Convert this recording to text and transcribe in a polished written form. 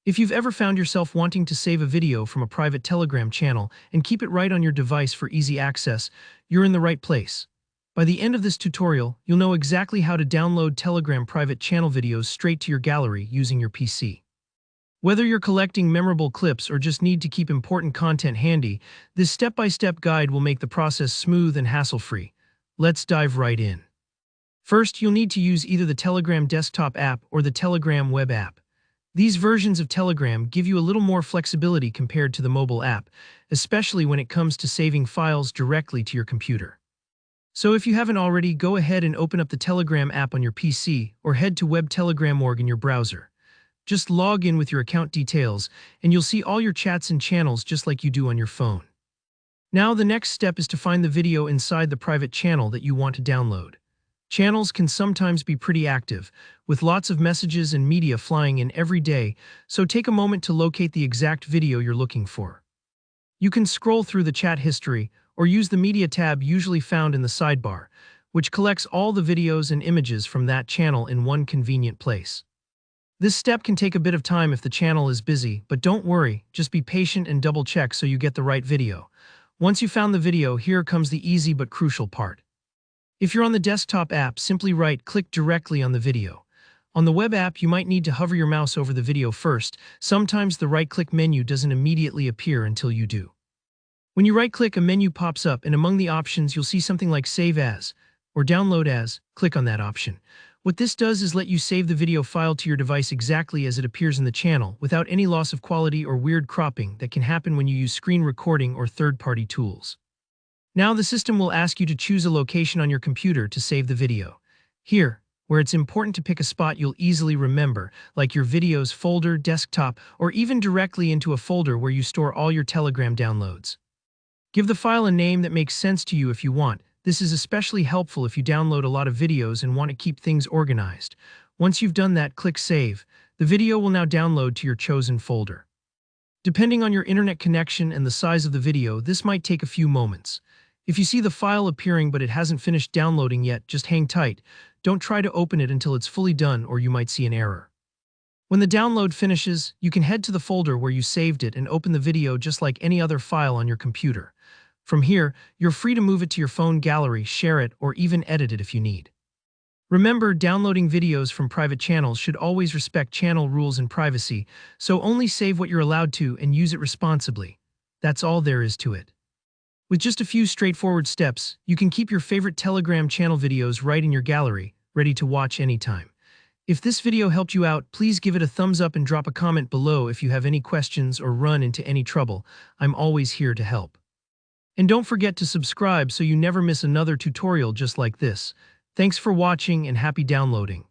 If you've ever found yourself wanting to save a video from a private Telegram channel and keep it right on your device for easy access, you're in the right place. By the end of this tutorial, you'll know exactly how to download Telegram private channel videos straight to your gallery using your PC. Whether you're collecting memorable clips or just need to keep important content handy, this step-by-step guide will make the process smooth and hassle-free. Let's dive right in. First, you'll need to use either the Telegram desktop app or the Telegram web app. These versions of Telegram give you a little more flexibility compared to the mobile app, especially when it comes to saving files directly to your computer. So if you haven't already, go ahead and open up the Telegram app on your PC or head to web.telegram.org in your browser. Just log in with your account details, and you'll see all your chats and channels just like you do on your phone. Now the next step is to find the video inside the private channel that you want to download. Channels can sometimes be pretty active, with lots of messages and media flying in every day, so take a moment to locate the exact video you're looking for. You can scroll through the chat history or use the media tab usually found in the sidebar, which collects all the videos and images from that channel in one convenient place. This step can take a bit of time if the channel is busy, but don't worry, just be patient and double-check so you get the right video. Once you found the video, here comes the easy but crucial part. If you're on the desktop app, simply right-click directly on the video. On the web app, you might need to hover your mouse over the video first. Sometimes the right-click menu doesn't immediately appear until you do. When you right-click, a menu pops up, and among the options, you'll see something like Save As or Download As. Click on that option. What this does is let you save the video file to your device exactly as it appears in the channel, without any loss of quality or weird cropping that can happen when you use screen recording or third-party tools. Now the system will ask you to choose a location on your computer to save the video. Here, where it's important to pick a spot you'll easily remember, like your videos folder, desktop, or even directly into a folder where you store all your Telegram downloads. Give the file a name that makes sense to you if you want. This is especially helpful if you download a lot of videos and want to keep things organized. Once you've done that, click Save. The video will now download to your chosen folder. Depending on your internet connection and the size of the video, this might take a few moments. If you see the file appearing but it hasn't finished downloading yet, just hang tight. Don't try to open it until it's fully done or you might see an error. When the download finishes, you can head to the folder where you saved it and open the video just like any other file on your computer. From here, you're free to move it to your phone gallery, share it, or even edit it if you need. Remember, downloading videos from private channels should always respect channel rules and privacy, so only save what you're allowed to and use it responsibly. That's all there is to it. With just a few straightforward steps, you can keep your favorite Telegram channel videos right in your gallery, ready to watch anytime. If this video helped you out, please give it a thumbs up and drop a comment below if you have any questions or run into any trouble. I'm always here to help. And don't forget to subscribe so you never miss another tutorial just like this. Thanks for watching and happy downloading.